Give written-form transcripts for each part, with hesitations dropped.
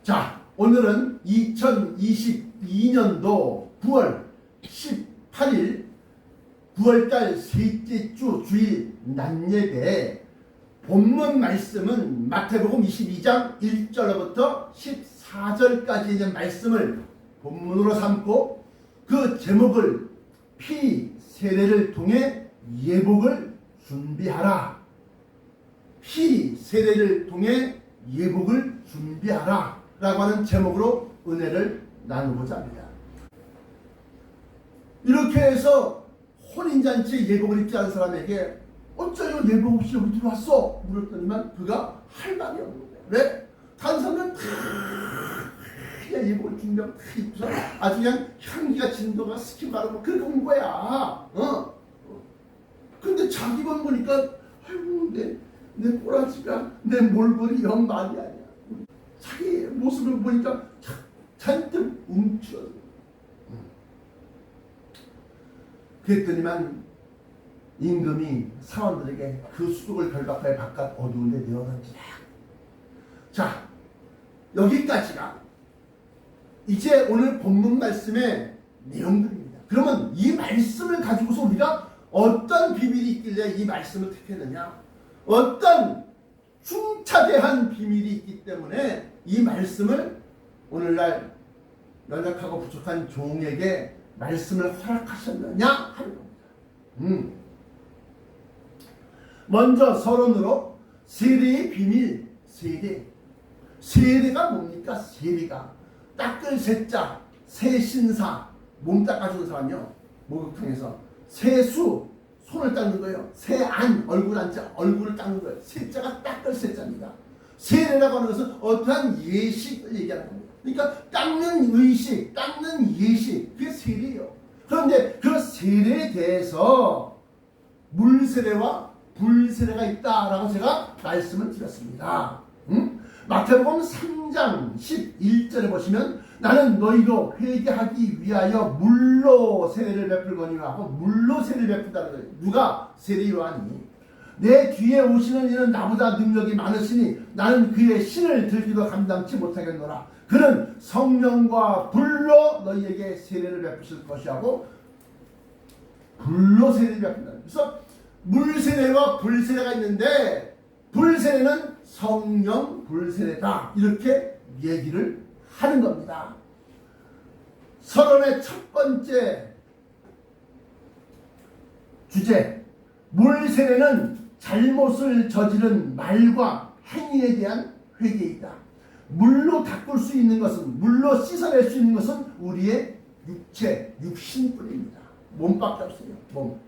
자, 오늘은 2022년도 9월 18일 9월달 셋째 주 주일 낮예배 본문 말씀은 마태복음 22장 1절로부터 14절까지 있는 말씀을 본문으로 삼고 그 제목을 피 세례를 통해 예복을 준비하라. 피 세례를 통해 예복을 준비하라 라고 하는 제목으로 은혜를 나누고자 합니다. 이렇게 해서 혼인잔치에 예복을 입지 않은 사람에게 어쩌요 예복 없이 여기 들어왔어? 물었더니만 그가 할 말이 없는 거야. 왜? 다른 사람은 다 그냥 예복을 준비하고 다 입고서 아주 그냥 향기가 진도가 스킨 바르고 그렇게 온 거야. 근데 자기 건 보니까 아이고 내 꼬라지가 내 몰골이 영 말이 아니야. 자기 모습을 보니까 잔뜩 움츠러져. 그랬더니만 임금이 사원들에게 그 수족을 결박하여 바깥 어두운 데 내어던지라. 자, 여기까지가 이제 오늘 본문 말씀의 내용들입니다. 그러면 이 말씀을 가지고서 우리가 어떤 비밀이 있길래 이 말씀을 택했느냐? 어떤 중차대한 비밀이 있기 때문에 이 말씀을 오늘날 연약하고 부족한 종에게 말씀을 허락하셨느냐 하는 겁니다. 먼저 서론으로 세례의 비밀, 세례가 뭡니까? 세례가 닦을 세자, 세신사, 몸 닦아주는 사람이요. 목욕탕에서 세수, 손을 닦는 거예요. 세안, 얼굴 안자, 얼굴을 닦는 거예요. 세자가 닦을 세자입니다. 세례라고 하는 것은 어떠한 예식을 얘기하는 겁니다. 그러니까 닦는 의식, 닦는 예식, 그게 세례예요. 그런데 그 세례에 대해서 물세례와 불세례가 있다라고 제가 말씀을 드렸습니다. 마태복음 3장 11절에 보시면 나는 너희로 회개하기 위하여 물로 세례를 베풀거니와 하고 물로 세례를 베푼다는 거예요. 누가? 세례 요한이. 내 뒤에 오시는 이는 나보다 능력이 많으시니 나는 그의 신을 들기도 감당치 못하겠노라. 그는 성령과 불로 너희에게 세례를 베푸실 것이하고 불로 세례를 베푼다. 그래서 물세례와 불세례가 있는데 불세례는 성령 불세례다. 이렇게 얘기를 하는 겁니다. 서론의 첫 번째 주제, 물세례는 잘못을 저지른 말과 행위에 대한 회개이다. 물로 닦을 수 있는 것은, 물로 씻어낼 수 있는 것은 우리의 육체, 육신뿐입니다. 몸밖에 없어요. 몸.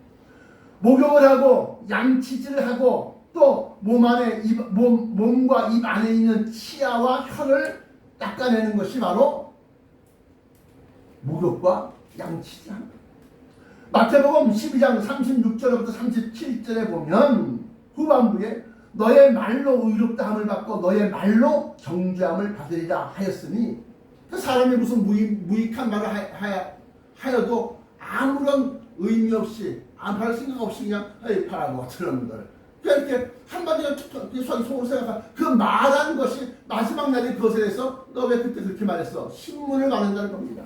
목욕을 하고 양치질을 하고 또 몸 안에 몸과 입 안에 있는 치아와 혀를 닦아내는 것이 바로 목욕과 양치질입니다. 마태복음 12장 36절부터 37절에 보면 후반부에 너의 말로 의롭다함을 받고 너의 말로 정죄함을 받으리라 하였으니 그 사람이 무슨 무익한 말을 하여도 아무런 의미 없이 안 팔 생각 없이 그냥 팔아먹어 들었는들 이렇게 한마디가 자기 속으로 생각하 그 말한 것이 마지막 날에 그것에 대해서 너 왜 그때 그렇게 말했어? 신문을 받는다는 겁니다.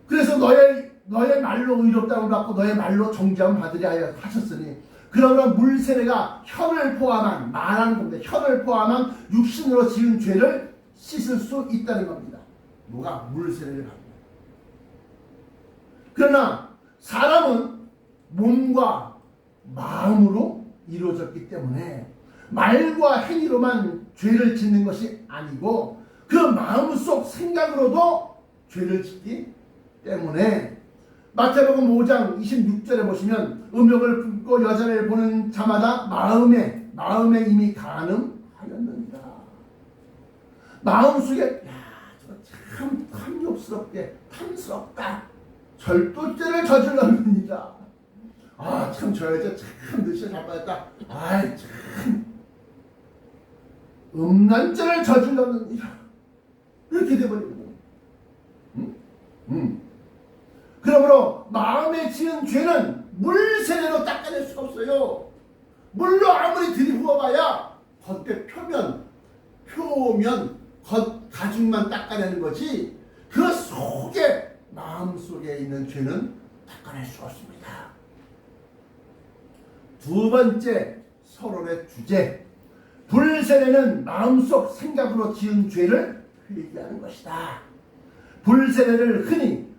그래서 너의 말로 의롭다함을 받고 너의 말로 정죄함을 받으려 하셨으니 그러면 물세례가 혀를 포함한 말하는 겁니다. 혀를 포함한 육신으로 지은 죄를 씻을 수 있다는 겁니다. 뭐가? 물세례를 받는. 그러나 사람은 몸과 마음으로 이루어졌기 때문에 말과 행위로만 죄를 짓는 것이 아니고 그 마음속 생각으로도 죄를 짓기 때문에 마태복음 5장 26절에 보시면 음욕을 품고 여자를 보는 자마다 마음에 이미 간음하였느니라. 마음속에 참 탐욕스럽게 탐스럽다. 절도죄를 저질렀느니라. 참 저 여자 참 늦게 잘 빠졌다. 참 음란죄를 저질렀느니라. 이렇게 돼버리거든요. 그러므로 마음에 지은 죄는 물세례로 닦아낼 수가 없어요. 물로 아무리 들이부어봐야 겉에 표면 가죽만 닦아내는 거지 그 속에 마음속에 있는 죄는 닦아낼 수 없습니다. 두 번째 서론의 주제, 불세례는 마음속 생각으로 지은 죄를 회개하는 것이다. 불세례를 흔히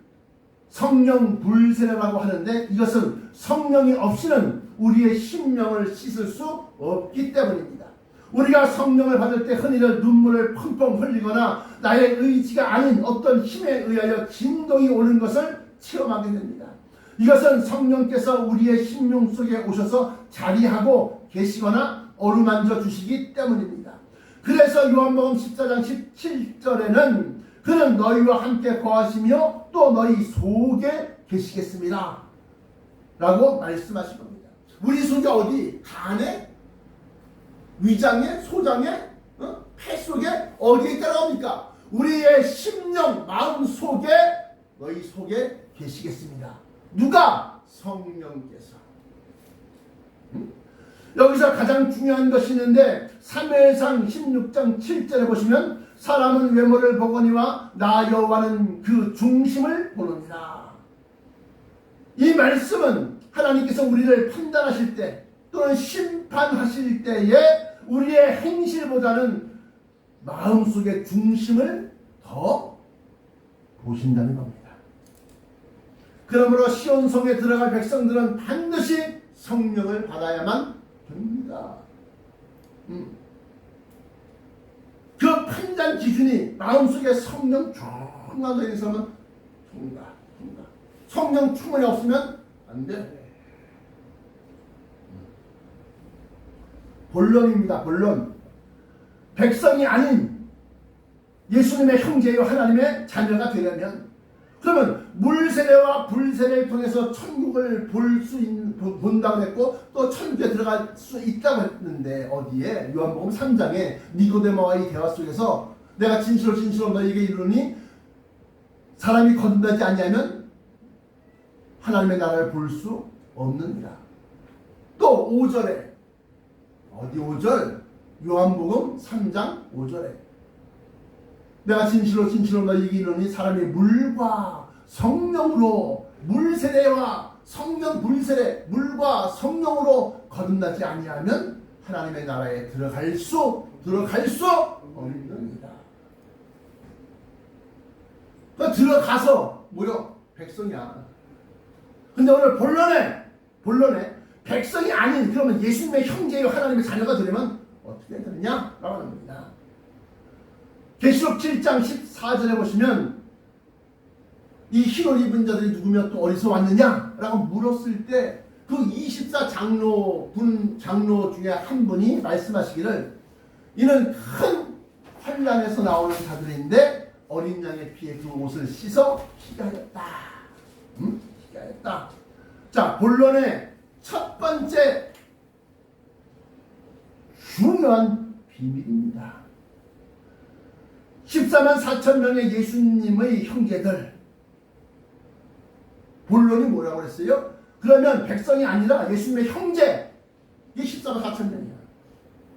성령 불세례라고 하는데 이것은 성령이 없이는 우리의 심령을 씻을 수 없기 때문입니다. 우리가 성령을 받을 때 흔히들 눈물을 펑펑 흘리거나 나의 의지가 아닌 어떤 힘에 의하여 진동이 오는 것을 체험하게 됩니다. 이것은 성령께서 우리의 심령 속에 오셔서 자리하고 계시거나 어루만져 주시기 때문입니다. 그래서 요한복음 14장 17절에는 그는 너희와 함께 거하시며 또 너희 속에 계시겠습니다 라고 말씀하신 겁니다. 우리 속에 어디? 간에? 위장에? 소장에? 폐 속에? 어디에 있다고 합니까? 우리의 심령, 마음 속에 너희 속에 계시겠습니다. 누가? 성령께서. 여기서 가장 중요한 것이 있는데 사무엘상 16장 7절에 보시면 사람은 외모를 보거니와 나 여호와는 그 중심을 보느니라. 이 말씀은 하나님께서 우리를 판단하실 때 또는 심판하실 때에 우리의 행실보다는 마음속의 중심을 더 보신다는 겁니다. 그러므로 시온성에 들어갈 백성들은 반드시 성령을 받아야만 됩니다. 그 판단 기준이 마음속에 성령 충만하게 있는 사람은 통과. 성령 충만이 없으면 안 돼. 본론입니다. 본론. 백성이 아닌 예수님의 형제요 하나님의 자녀가 되려면 그러면 물세례와 불세례를 통해서 천국을 본다고 했고 또 천국에 들어갈 수 있다고 했는데 어디에? 요한복음 3장에 니고데모와의 대화 속에서 내가 진실로 너희에게 이르노니 사람이 거듭나지 아니하면 하나님의 나라를 볼 수 없느니라. 또 5절에 어디 5절? 요한복음 3장 5절에 내가 진실로 너희에게 이르노니 사람이 물과 성령으로 물세례와 성령 불세례 물과 성령으로 거듭나지 아니하면 하나님의 나라에 들어갈 수 없느니라. 들어가서 뭐요? 백성이야. 근데 오늘 본론에 백성이 아닌 그러면 예수님의 형제요 하나님의 자녀가 되려면 어떻게 해야 되느냐라고 하는 겁니다. 계시록 7장 14절에 보시면 이 흰옷 입은 자들이 누구며 또 어디서 왔느냐라고 물었을 때 그 24장로 중에 한 분이 말씀하시기를 이는 큰 환난에서 나오는 자들인데 어린 양의 피에 그 옷을 씻어 희게 하였다. 희게 하였다. 자, 본론의 첫 번째 중요한 비밀입니다. 14만 4천 명의 예수님의 형제들. 본론이 뭐라고 그랬어요? 그러면 백성이 아니라 예수님의 형제. 이게 14만 4천 명이야.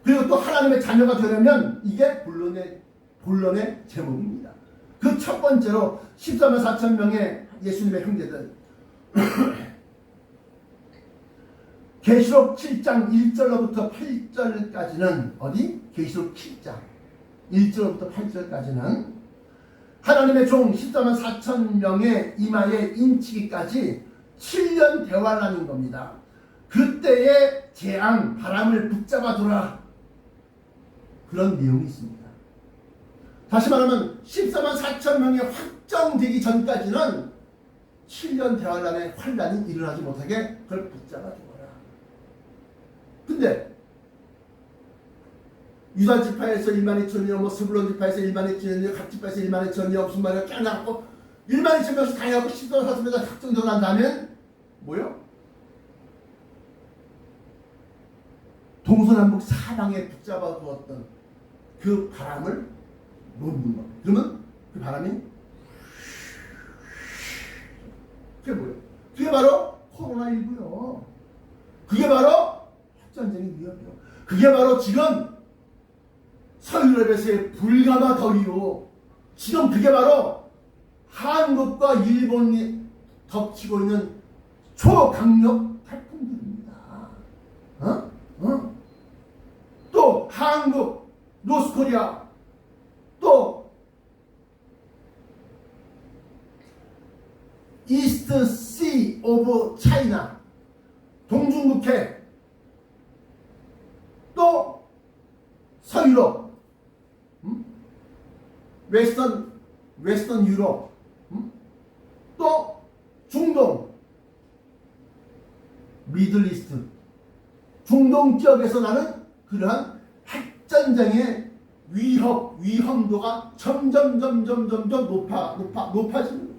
그리고 또 하나님의 자녀가 되려면 이게 본론의 제목입니다. 그 첫 번째로 14만 4천 명의 예수님의 형제들. 계시록 7장 1절로부터 8절까지는 어디? 계시록 7장 1절부터 8절까지는 하나님의 종 14만 4천 명의 이마에 인치기까지 7년 대환란인 겁니다. 그때의 재앙, 바람을 붙잡아두라. 그런 내용이 있습니다. 다시 말하면 14만 4천 명이 확정되기 전까지는 7년 대환란의 환란이 일어나지 못하게 그걸 붙잡아두라. 근데 유다 지파에서 1만 2천이요, 뭐 스불론 지파에서 1만 2천이요, 각 지파에서 1만 2천이요, 무슨 말이야, 껴나갖고 1만 2천 명씩 다 해갖고 14만 4천 명이 확정되고 난 다음엔 뭐요? 동서남북 사방에 붙잡아 두었던 그 바람을 놓는 거. 그러면 그 바람이 그게 뭐예요? 그게 바로 코로나19요. 그게 바로 핵전쟁의 위협이요. 그게 바로 지금 서유럽에서의 불가마 더위요. 지금 그게 바로 한국과 일본이 덮치고 있는 초강력 태풍들입니다. 또 한국, 노스코리아, 또 이스트 씨 오브 차이나, 동중국해, 또 서유럽, 웨스턴 유럽, 또 중동, 미들 이스트, 중동 지역에서 나는 그러한 핵전쟁의 위험도가 점점 높아지는 거예요.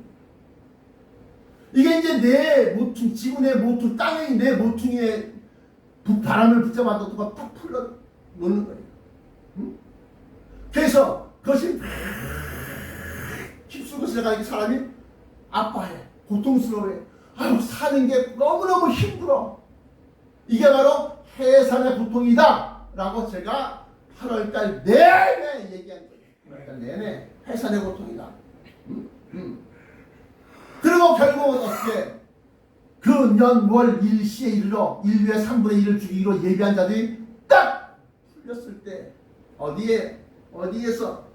이게 이제 내 모퉁, 지구 내 모퉁, 땅의 내 모퉁이에 바람을 붙잡아도 딱 풀러 놓는 거예요. 그래서 그것이 휩쓸고 들어가니까 사람이 아파해, 고통스러워해. 아유, 사는 게 너무너무 힘들어. 이게 바로 해산의 고통이다 라고 제가 8월달 내내 얘기한 거예요. 8월달 내내 해산의 고통이다. 그리고 결국은 어떻게 그 년월 일시에 이르러 인류의 3분의 1을 죽이기로 예비한 자들이 딱 풀렸을 때 어디에서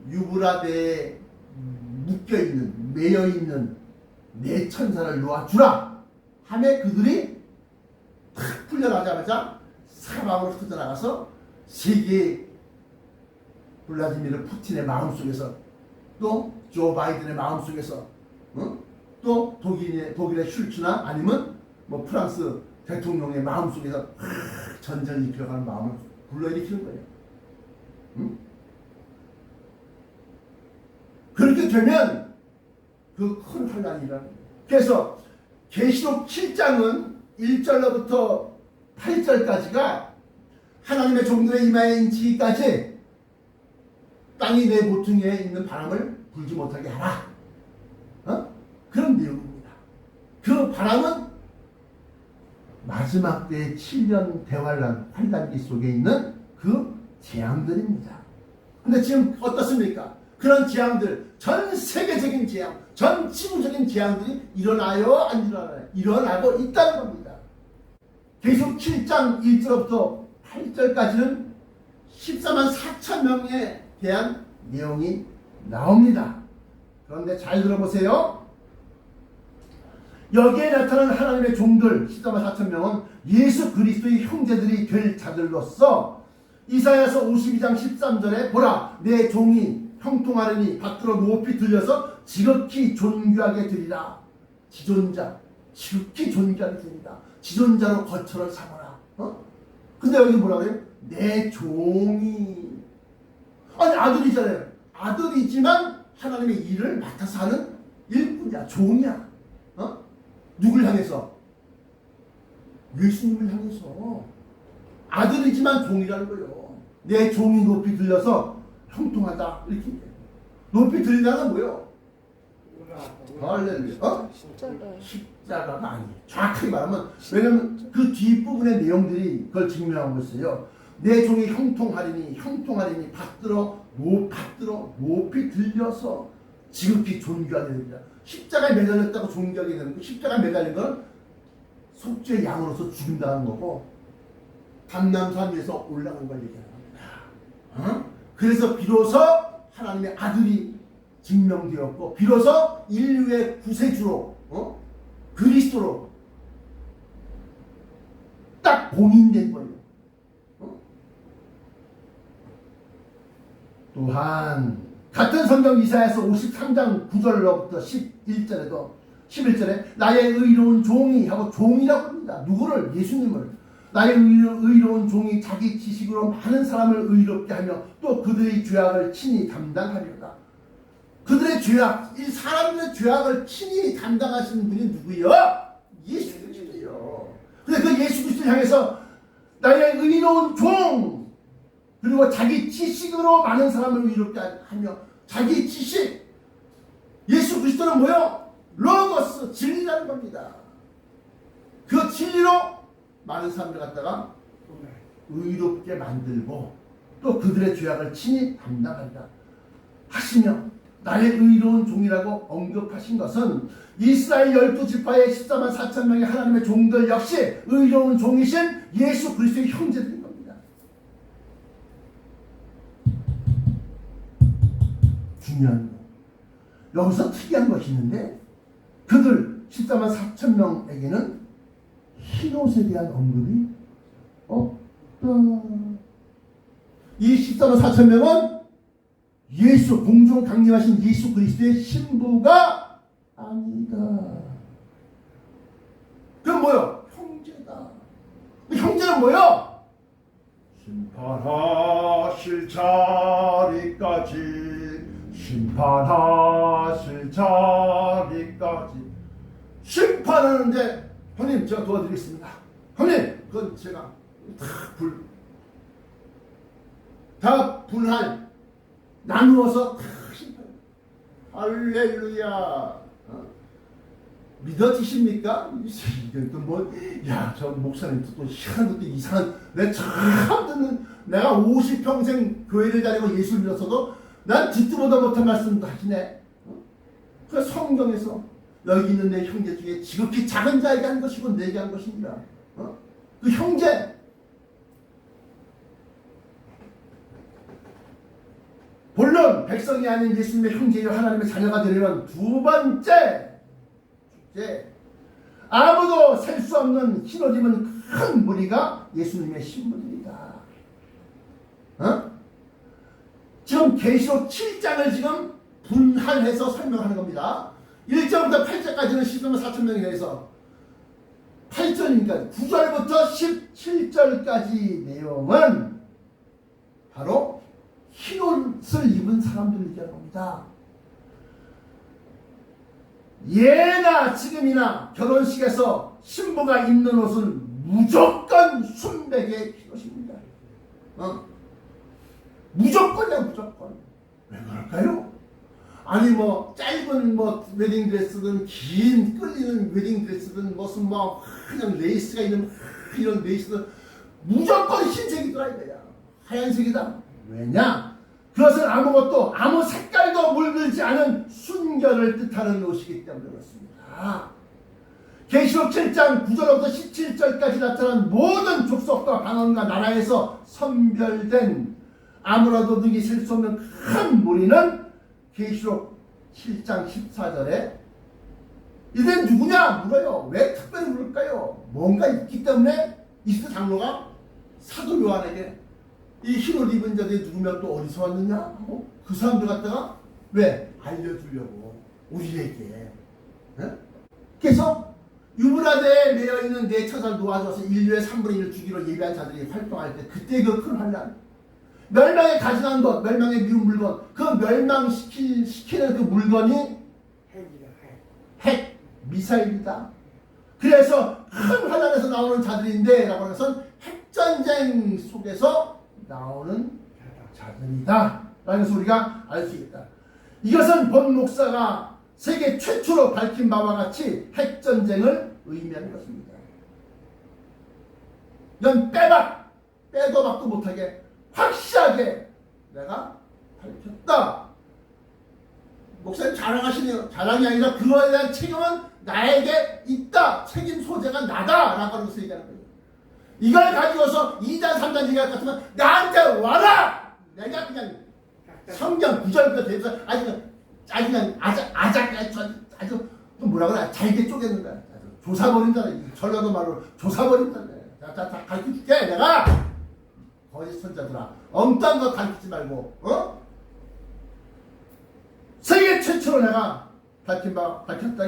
유브라데에 묶여있는, 매여있는 내 천사를 놓아주라 하며 그들이 탁 풀려나자마자 사방으로 흩어나가서 세계 블라디미르 푸틴의 마음속에서, 또 조 바이든의 마음속에서, 또 독일의 슐츠나 아니면 뭐 프랑스 대통령의 마음속에서 전쟁이 일어가는 마음을 불러일으키는 거예요. 그렇게 되면 그 큰 환란이 일어나는 거예요. 그래서 계시록 7장은 1절로부터 8절까지가 하나님의 종들의 이마에 인치기까지 땅이 내 모퉁이에 있는 바람을 불지 못하게 하라. 그런 내용입니다. 그 바람은 마지막 때의 7년 대환란 환란기 속에 있는 그 재앙들입니다. 근데 지금 어떻습니까? 그런 재앙들, 전 세계적인 재앙, 전 지구적인 재앙들이 일어나요? 안 일어나요? 일어나고 있다는 겁니다. 계속 7장 1절부터 8절까지는 14만 4천 명에 대한 내용이 나옵니다. 그런데 잘 들어보세요. 여기에 나타난 하나님의 종들 14만 4천 명은 예수 그리스도의 형제들이 될 자들로서 이사야서 52장 13절에 보라 내 종이 형통하려니 밖으로 높이 들려서 지극히 존귀하게 드리라. 지존자, 지극히 존귀하게 드리라. 지존자로 거처를 삼아라. 근데 여기 뭐라 그래요? 내 종이. 아니 아들이잖아요. 아들이지만 하나님의 일을 맡아서 하는 일꾼이야. 종이야. 누굴 향해서? 예수님을 향해서. 아들이지만 종이라는 거예요. 내 종이 높이 들려서 형통하다. 이렇게. 높이 들리다는 뭐예요? 할렐루야. 십자가가 아니에요. 정확하게 말하면, 왜냐면 그 뒷부분의 내용들이 그걸 증명하고 있어요. 내 종이 형통하리니 받들어 높이 들려서 지극히 존귀하게 됩니다. 십자가에 매달렸다고 존귀하게 되는 거, 십자가에 매달린 건 속죄의 양으로서 죽임당한 거고 감람산 위에서 올라간 걸 얘기하는 겁니다. 그래서 비로소 하나님의 아들이 증명되었고 비로소 인류의 구세주로 그리스도로 딱 봉인된 거예요. 또한 같은 성경 이사야서 53장 9절로부터 11절에 나의 의로운 종이 하고 종이라고 합니다. 누구를? 예수님을. 나의 의로운 종이 자기 지식으로 많은 사람을 의롭게 하며 또 그들의 죄악을 친히 담당하리로다. 그들의 죄악, 이 사람들의 죄악을 친히 담당하시는 분이 누구요? 예수 그리스도요. 근데 그 예수 그리스도를 향해서 나의 의로운 종 그리고 자기 지식으로 많은 사람을 의롭게 하며 자기 지식 예수 그리스도는 뭐요? 로고스 진리라는 겁니다. 그 진리로 많은 사람들 갖다가 의롭게 만들고 또 그들의 죄악을 친히 담당한다 하시며 나의 의로운 종이라고 언급하신 것은 이스라엘 12지파의 14만 4천 명의 하나님의 종들 역시 의로운 종이신 예수 그리스도의 형제들인 겁니다. 중요한 거. 여기서 특이한 것이 있는데 그들 14만 4천 명에게는 흰옷에 대한 언급이 없다. 이 14만 4천 명은 예수, 공중 강림하신 예수 그리스도의 신부가 아니다. 그럼 뭐요? 형제다. 그 형제는 뭐요? 심판하실 자리까지, 심판하실 자리까지. 심판하는데 형님 제가 도와드리겠습니다. 형님 그건 제가 다 분할 나누어서 다 심판. 할렐루야. 믿어지십니까? 이건 또 뭐, 야, 저 목사님도 또 희한한 것도 이상한, 내가 참 듣는, 내가 50평생 교회를 다니고 예수를 믿었어도 난 듣도 보다 못한 말씀도 하시네. 그 성경에서 여기 있는 내 형제 중에 지극히 작은 자에게 한 것이고 내게 한 것입니다. 그 형제. 물론 백성이 아닌 예수님의 형제요 하나님의 자녀가 되려면 두 번째 축제, 아무도 셀 수 없는 흰옷 입은 큰 무리가 예수님의 신부들이다. 지금 계시록 7장을 지금 분할해서 설명하는 겁니다. 1절부터 8절까지는 14만 4천 명에 대해서 8절이니까 9절부터 17절까지 내용은 바로 흰옷을 입은 사람들을 얘기하는 겁니다. 예나 지금이나 결혼식에서 신부가 입는 옷은 무조건 순백의 흰옷입니다. 무조건이야, 무조건. 왜 그럴까요? 아니 뭐 짧은 뭐 웨딩드레스든 긴 끌리는 웨딩드레스든 무슨 뭐 그냥 레이스가 있는 이런 레이스든 무조건 흰색이 들어야 돼요. 하얀색이다. 왜냐? 그것은 아무것도 아무 색깔도 물들지 않은 순결을 뜻하는 옷이기 때문에 그렇습니다. 계시록 7장 9절부터 17절까지 나타난 모든 족속과 방언과 나라에서 선별된 아무라도 능히 셀 수 없는 큰 무리는 계시록 7장 14절에 이들은 누구냐 물어요. 왜 특별히 물을까요? 뭔가 있기 때문에 이스라엘 장로가 사도 요한에게 이 흰옷 입은 자들이 누구면 또 어디서 왔느냐 하고 그 사람들 갖다가 왜? 알려주려고 우리에게. 그래서 유브라데에 매여있는 네 처자를 놓아줘서 인류의 3분의 1을 주기로 예비한 자들이 활동할 때 그때 그 큰 환란, 멸망에 가증한 것, 멸망에 미운 물건, 그 멸망시키는 그 물건이 핵, 미사일이다. 그래서 큰 환란에서 나오는 자들인데 라고 해서 핵전쟁 속에서 나오는 자들이다 라는 것을 우리가 알 수 있다. 이것은 본 목사가 세계 최초로 밝힌 바와 같이 핵전쟁을 의미하는 것입니다. 이건 빼도 박도 못하게 확실하게 내가 밝혔다. 목사님 자랑하시네요. 자랑이 아니라 그거에 대한 책임은 나에게 있다. 책임 소재가 나다 라고 하는 것을 얘기하는 거예요. 이걸 가지고서 2단 3단 얘기할 것 같으면 나한테 와라. 내가 그냥 성경 9절부터 대해서 아주 그냥 아주 뭐라 그래, 잘게 쪼개는 거야. 조사버린다네. 전라도 말로 조사버린다네. 자 가르쳐줄게 내가. 거짓 선자들아, 엉뚱한 거 가르치지 말고 세계 최초로 내가 밝혔다.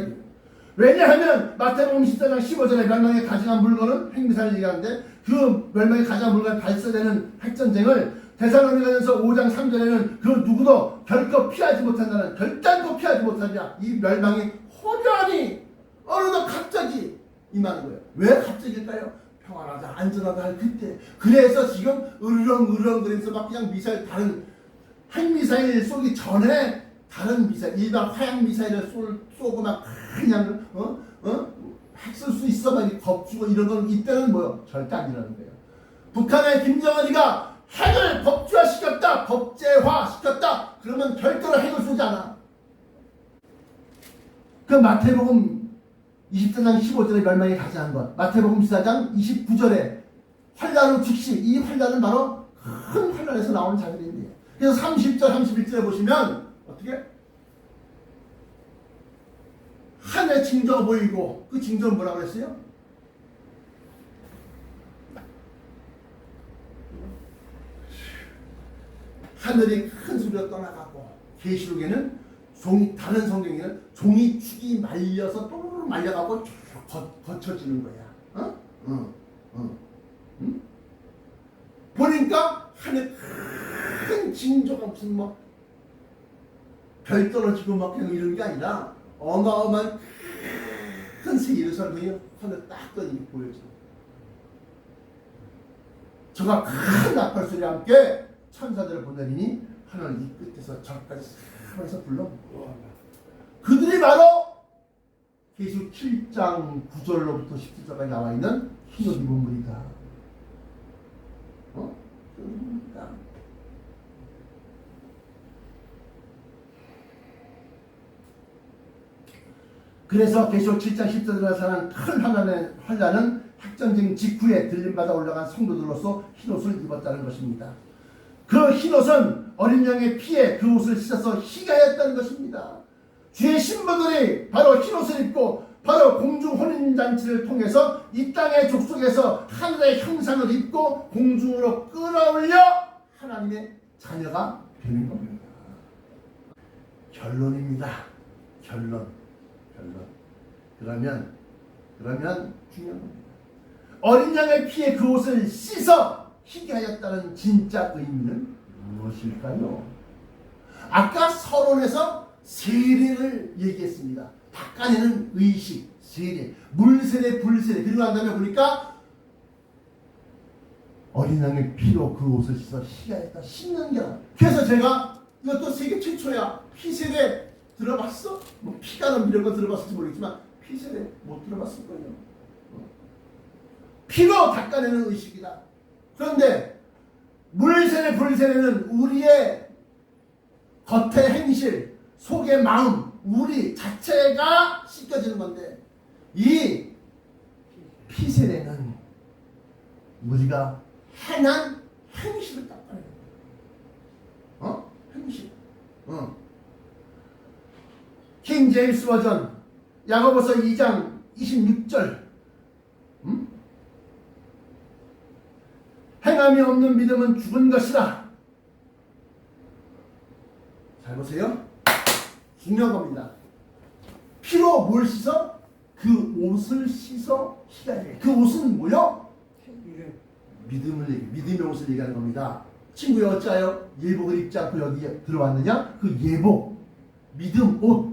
왜냐하면 마태복음 14장 15절에 멸망에 가증한 물건은 핵미사일을 얘기하는데 그 멸망에 가증한 물건이 발사되는 핵전쟁을 데살로니가전서 5장 3절에는 그 누구도 결코 피하지 못한다는, 결단코 피하지 못하냐, 이 멸망이 호련히 어느덧 갑자기 임하는 거예요. 왜 갑자기일까요? 평안하다 안전하다 할 그때. 그래서 지금 으르렁거리면서 막 그냥 미사일, 다른 핵미사일 쏘기 전에 다른 미사일, 일반 화약 미사일을 쏘고 막 그냥 핵 쓸 수 있어 막 겁주고 이런 건 이때는 뭐요? 절대 안 일어나는 거예요. 북한의 김정은이가 핵을 법제화시켰다, 법제화시켰다. 그러면 별도로 핵을 쏘지 않아. 그 마태복음 24장 15절에 멸망이 가지한 것, 마태복음 24장 29절에 환란으로 즉시, 이 환란은 바로 큰 환란에서 나오는 자들인데, 그래서 30절 31절에 보시면 어떻게 하늘의 징조가 보이고, 그 징조는 뭐라고 그랬어요? 하늘이 큰 소리가 떠나가고, 계시록에는 종이, 다른 성경에는 종이 축이 말려서 또르르 말려가고 쭉 거쳐지는 거야. 응? 보니까 하늘 큰 징조가 무슨 뭐 별 떨어지고 막 그냥 이런 게 아니라 어마어마한 큰 새 예루살렘이 하늘 딱 떠 이렇게 보여져. 저가 큰 나팔 소리와 함께 천사들을 보내리니 하늘 이 끝에서 저까지 싹 불러. 그들이 바로 계시록 7장 9절로부터 17절까지 나와 있는 흰옷 입은 무리다. 그래서 계시록 7장 10절에 사는 큰 환란은 핵전쟁 직후에 들림받아 올라간 성도들로서 흰옷을 입었다는 것입니다. 그 흰옷은 어린 양의 피에 그 옷을 씻어서 희게 하였다는 것입니다. 주의 신부들이 바로 흰옷을 입고 바로 공중 혼인잔치를 통해서 이 땅의 족속에서 하늘의 형상을 입고 공중으로 끌어올려 하나님의 자녀가 되는 겁니다. 결론입니다. 결론. 그러면 중요한 겁니다. 어린 양의 피에 그 옷을 씻어 희게 하였다는 진짜 의미는 무엇일까요? 아까 서론에서 세례를 얘기했습니다. 닦아내는 의식, 세례, 물세례, 불세례. 그리고 난 다음에 보니까 어린 양의 피로 그 옷을 씻어 희게 하였다. 씻는 게 아니라. 그래서 제가 이것도 세계 최초야. 피세례 들어봤어? 뭐 피가는 이런 거 들어봤을지 모르겠지만 피세례 못 들어봤을 거예요. 피로 닦아내는 의식이다. 그런데 물세례, 불세례는 우리의 겉의 행실, 속의 마음, 우리 자체가 씻겨지는 건데, 이 피세례는 우리가 행한 행실을 닦아내는 거예요. 행실. 킹 제임스 버전 야고보서 2장 26절. 행함이 없는 믿음은 죽은 것이라. 잘 보세요. 중요한 겁니다. 피로 뭘 씻어? 그 옷을 씻어 희가 해. 그 옷은 뭐요? 믿음의 옷을 얘기하는 겁니다. 친구야 어찌하여 예복을 입지 않고 여기에 들어왔느냐? 그 예복, 믿음, 옷.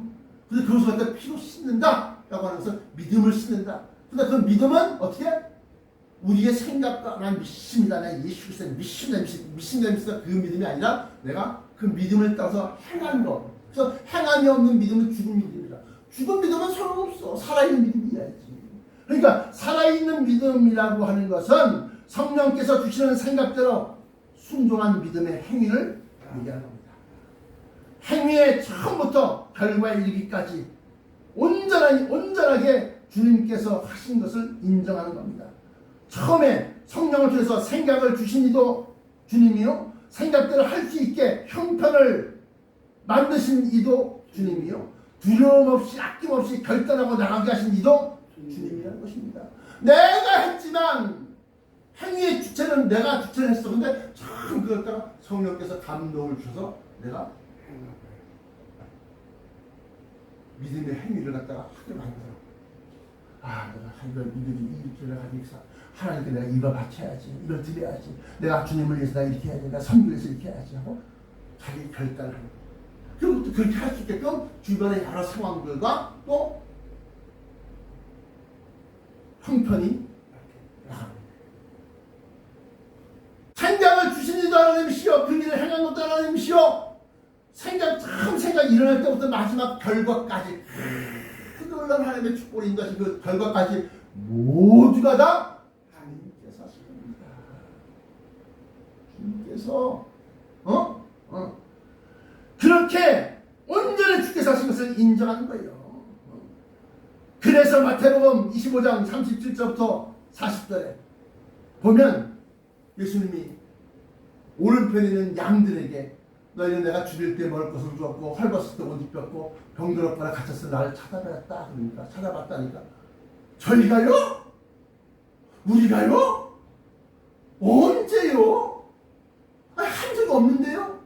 그래서 그 옷을 갖다 피로 씻는다 라고 하는 것은 믿음을 씻는다. 근데 그 믿음은 어떻게? 우리의 생각과 난 믿습니다. 내가 예수 그리스도를 믿습니다. 그 믿음이 아니라 내가 그 믿음을 따라서 행한 것. 그래서 행함이 없는 믿음은 죽은 믿음이다. 죽은 믿음은 소용없어. 살아있는 믿음이야지. 그러니까 살아있는 믿음이라고 하는 것은 성령께서 주시는 생각대로 순종한 믿음의 행위를 얘기하는 겁니다. 행위의 처음부터 결과에 이르기까지 온전하게 주님께서 하신 것을 인정하는 겁니다. 처음에 성령을 통해서 생각을 주신 이도 주님이요, 생각대로 할 수 있게 형편을 만드신 이도 주님이요, 두려움 없이 아낌없이 결단하고 나가게 하신 이도 주님이라는 것입니다. 내가 했지만 행위의 주체는 내가 주체를 했어. 근데 참 그걸 갖다가 성령께서 감동을 주셔서 내가 믿음의 행위를 갖다가 하게 만들어. 내가 이걸 이렇게 하기 위해서 하나님께 내가 이걸 바쳐야지, 이걸 드려야지, 내가 주님을 위해서 내가 이렇게 해야지, 내가 선교를 위해서 이렇게 해야지 하고 자기 결단을 하는 거예요. 그리고 또 그렇게 할 수 있게끔 주변의 여러 상황들과 또 형편이 나갑니다. 생각을 주신 이도 하나님이시여, 그 일을 행한 것도 하나님이시여. 생각 일어날 때부터 마지막 결과까지 그 놀라운 하나님의 축복을 인도하신 그 결과까지 모두가 다 하나님께서 하십니다. 주님께서 위해서 그렇게 온전히 주께서 하신 것을 인정하는 거예요. 그래서 마태복음 25장 37절부터 40절에 보면 예수님이 오른편에 있는 양들에게 너희는 내가 죽일 때 먹을 것을 주었고 헐벗을 때 옷 입혔고 병들었거나 갇혔을 나를 찾아봤다. 그러니까 찾아봤다니까 저희가요? 우리가요? 언제요? 아니, 한 적이 없는데요?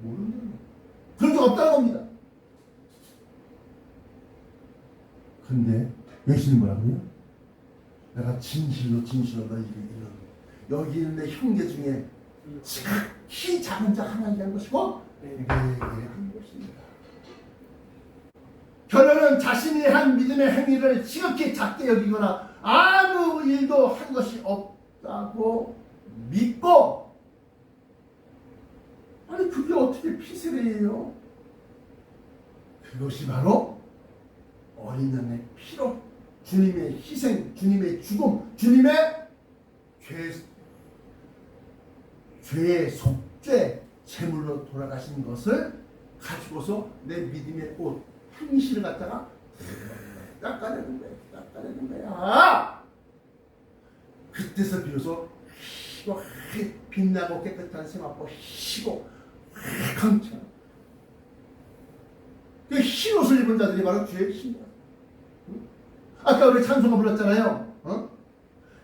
모르네요. 그런 적 없다는 겁니다. 근데 예수님 뭐라고요? 내가 진실로 너희에게 이르노니 여기 있는 내 형제 중에 지극히 작은 자 하나에게 한 것이고 내게 한 것입니다. 결론은 자신이 한 믿음의 행위를 지극히 작게 여기거나 아무 일도 한 것이 없다고 믿고, 아니 그게 어떻게 피세례예요? 그것이 바로 어린 양의 피로 주님의 희생, 주님의 죽음, 주님의 죄의 속죄 제물로 돌아가신 것을 가지고서 내 믿음의 옷 행실을 갖다가 닦아내는 거야. 그때서 비로소 빛나고 깨끗한 세마포 희고 강창. 그 흰 옷을 입은 자들이 바로 주의 신이야. 아까 우리 찬송가 불렀잖아요.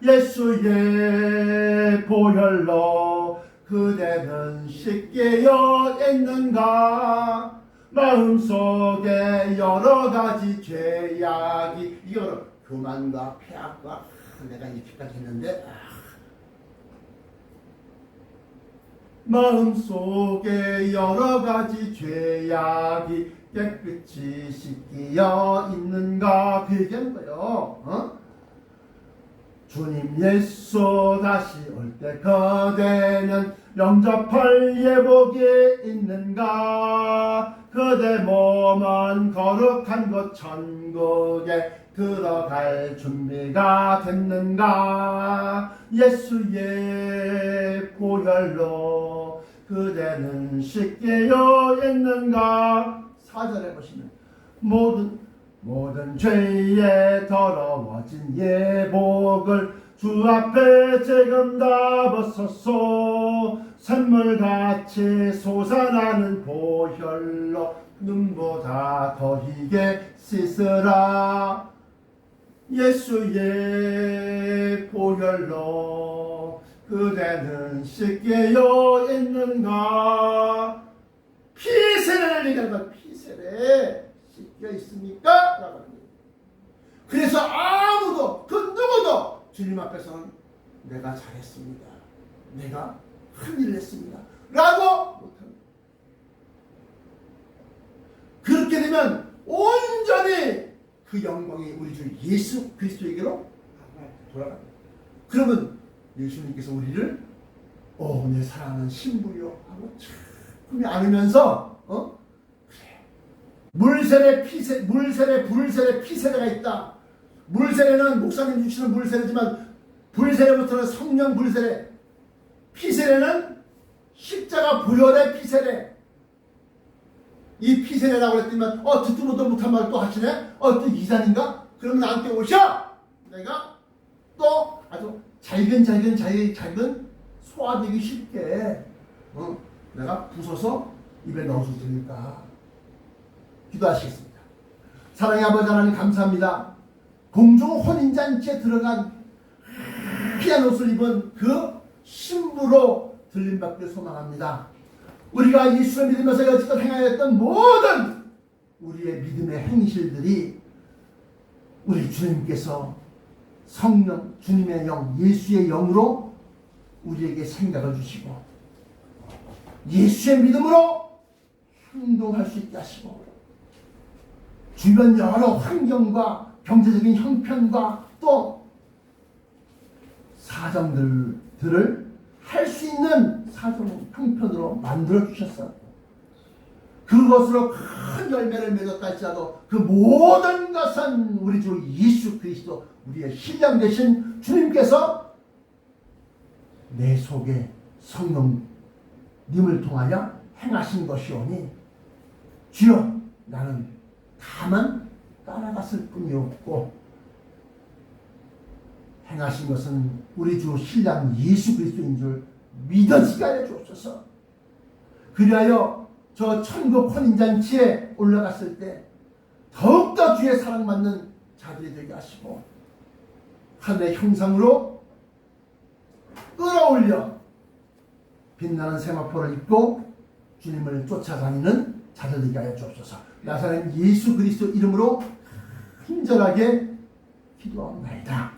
예수의 보혈로 그대는 씻겨 있는가? 마음속에 여러 가지 죄악이, 이거 교만과 폐악과 내가 이렇게까지 했는데, 마음속에 여러 가지 죄악이 깨끗이 씻겨 있는가? 그 얘기하는 거예요. 주님 예수 다시 올 때 그대는 영접할 예복이 있는가? 그대 몸은 거룩한 곳 천국에 들어갈 준비가 됐는가? 예수의 보혈로 그대는 씻겨 있는가? 4절에 보시면 모든 죄에 더러워진 예복을 주 앞에 지금 다 벗었소. 샘물같이 솟아나는 보혈로 눈보다 더 희게 씻으라. 예수의 보혈로 그대는 씻겨 있는가? 피세례를 얘기하는 거야. 피세례 씻겨 있습니까? 라고 하는 거예요. 그래서 아무도 그 누구도 주님 앞에서는 내가 잘했습니다, 내가 큰 일을 했습니다 라고 못합니다. 그렇게 되면 온전히 그 영광이 우리 주 예수 그리스도에게로 돌아갑니다. 그러면 예수님께서 우리를 내 사랑하는 신부요 하고 참 안으면서 물세례, 불세례, 피세례가 있다. 물세례는 목사님 주시는 물세례지만 불세례부터는 성령 불세례, 피세례는 십자가 부혈의 피세례. 이 피세례라고 했더니만 듣도 보도 못한 말 또 하시네? 또 이산인가? 그러면 나한테 오셔! 내가 또 아주 작은 소화되기 쉽게 내가 부숴서 입에 넣어서 드리니까 기도하시겠습니다. 사랑의 아버지 하나님 감사합니다. 공중 혼인잔치에 들어간 피한 옷을 입은 그 신부로 들림받기를 소망합니다. 우리가 예수를 믿으면서 여지껏 행하였던 모든 우리의 믿음의 행실들이 우리 주님께서 성령, 주님의 영, 예수의 영으로 우리에게 생각을 주시고 예수의 믿음으로 행동할 수 있게 하시고 주변 여러 환경과 경제적인 형편과 또 사정들을 할 수 있는 사정 형편으로 만들어 주셨어. 그것으로 큰 열매를 맺었다 할지라도 그 모든 것은 우리 주 예수 그리스도 우리의 신령 되신 주님께서 내 속에 성령 님을 통하여 행하신 것이오니 주여 나는 다만 따라갔을 뿐이었고 행하신 것은 우리 주 신랑 예수 그리스도인 줄 믿어지게 하여 주옵소서. 그리하여 저 천국 혼인잔치에 올라갔을 때 더욱더 주의 사랑받는 자들이 되게 하시고 하늘의 형상으로 끌어올려 빛나는 세마포를 입고 주님을 쫓아다니는 자들 되게 하여 주옵소서. 나사렛 예수 그리스도 이름으로 친절하게 기도합니다.